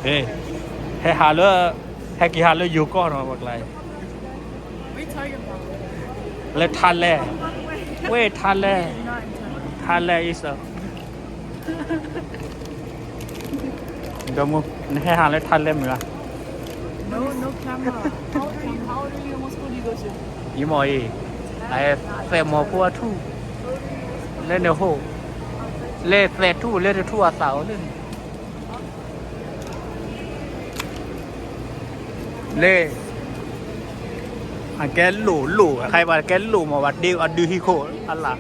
Hey, hey, hello, hey, hello, you go on what like? What are you talking about? Let Thale. Wait, Thale. Not in time. Thale is a. Don't hey, hello, Thale, mira. No camera. How old are you? What school do you go to? You more, I say more poor too. Let the whole. Let the two, let the two are thousand. Let. แกหลู่ใครว่าแกหลู่มาวัดดีอัดดูฮิโคอัลล่ะ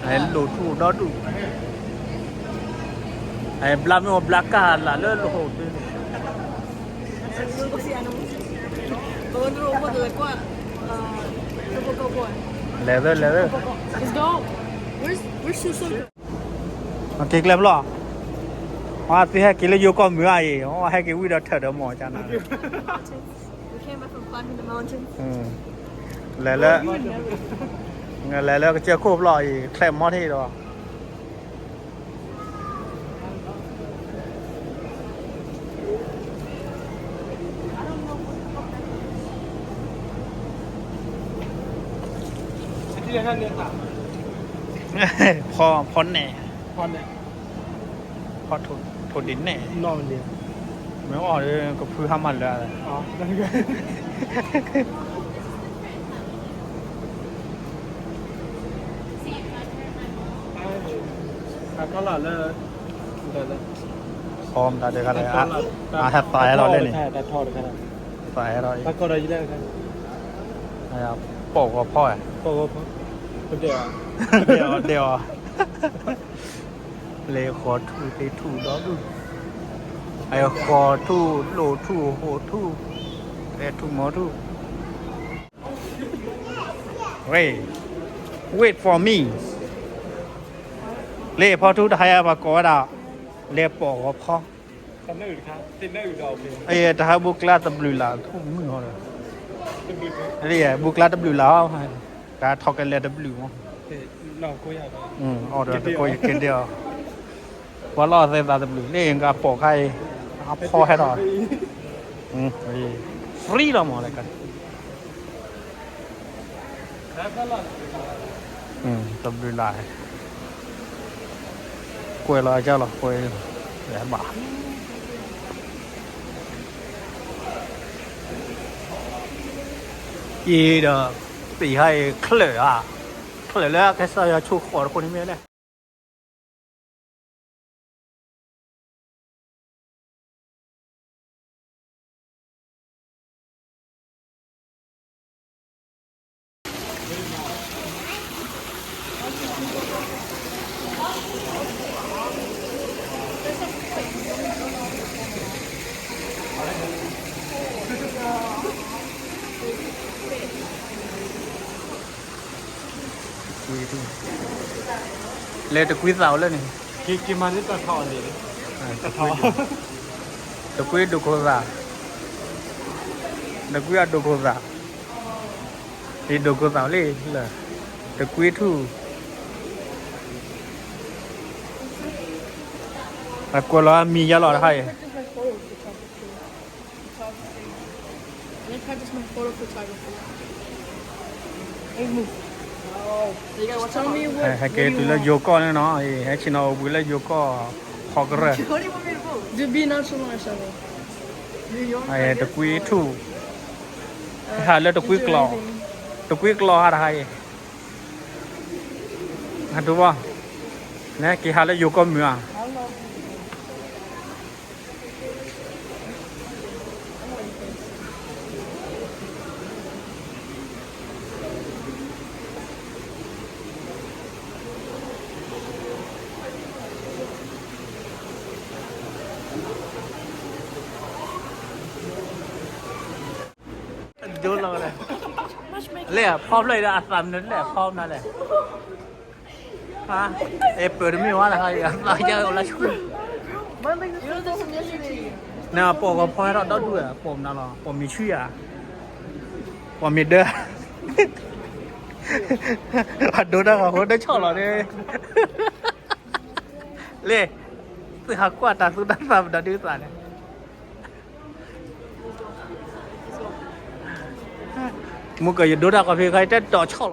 ไอ้หลู่ทูดอดูไอ้บลามิโอบลากาล่ะเลิศโหดด้วย Go see animals. Go into the water like what? Go boy. เลเวล Let's go. Where's Susan? โอเคแล้วหรอว่าที่ให้กินแล้วอยู่ก็มือไอ้ว่าให้กินวิ่งเดินเถิดหมอจานะ We came back from climbing the mountain. แล้วก็เจอโคบลอยแคลมมอที่ดอที่เรียนท่านเรียนถาม พอแหน่ พอเนี่ย พอถดดินแหน่ นอนเรียน ไม่ออกเลยก็พื้นห้ามมันเลย อ๋อนั่นก็ก็หล่อเลยเลย พร้อมตาเดียวกันเลยแทบตายเราเล่นนี่ แต่ทอดกันนะ ตายเรา ตะโกนอะไรได้กัน นะครับโปกกับพ่อ โอ้โหเดี๋ยว เดี๋ยวเลยขอทูไปทูดอดูไอ้ขอทูโลทูโหทูเอทูหมอทูwait for me เล่พอทูไทยปากอดาเล่ปอกกับพ่อ ทำได้อื่นครับติดได้อื่นเราโอเค ไอ้ทหารบุกลาตบลูลาทุ่มมือเขาเลยเรียบุกลาตบลูลาการทอกกันเลยตบลูมั้ง เราคุยอะไร ออเดอร์ตะโกยกินเดียวว่ารอเซตาตบลูนี่เองก็ปอกให้พ่อให้รอฟรีเราหมดเลยกันตบลูลากล้วยลอยเจ้าหรอกล้วยแหลมบ่าอีเด้อตีให้เคลื่อเคลื่อแล้วแค่ใส่ชูขอคนนี้ไม่ได้เลยตะกุยเสาเลยนี่ กี่มันนี่ตะทอดนี่ตะทอด ตะกุยดูโคซาตะกุยดูโคซาที่ดูโคซาเลยเลยตะกุยทูตะกุยแล้วมียาหลอดให้ Let's practice my photo photography. Hey, move. So you gotta watch me what? ให้เกตุแล้วโยกอนเนาะให้ชินเอาบุแล้วโยกอขอกระ What do you want me to do? Just be nonchalant or something. New York. ไอ้ตะกุยทูหาแล้วตะกุยกลอตะกุยกลออะไรฮันดูว่าเนี่ยกี่หาแล้วโยกอมือดูเราเลยเล่พร้อมเลยนะอัศมนั่นแหละพร้อมนั่นแหละฮะเปิดไม่ว่าอะไรเราจะเอาละช่วย You know this from yesterday. เนี่ยปอกกับพ่อเราได้ด้วยผมนั่นหรอผมมีชื่อผมมีเด้อ đồ đó hả hôn đấy cho nó đi lê sự hạc quả ta sự đắt vào đã đưa ra này mua cái đồ đó có phải cái trái đỏ cho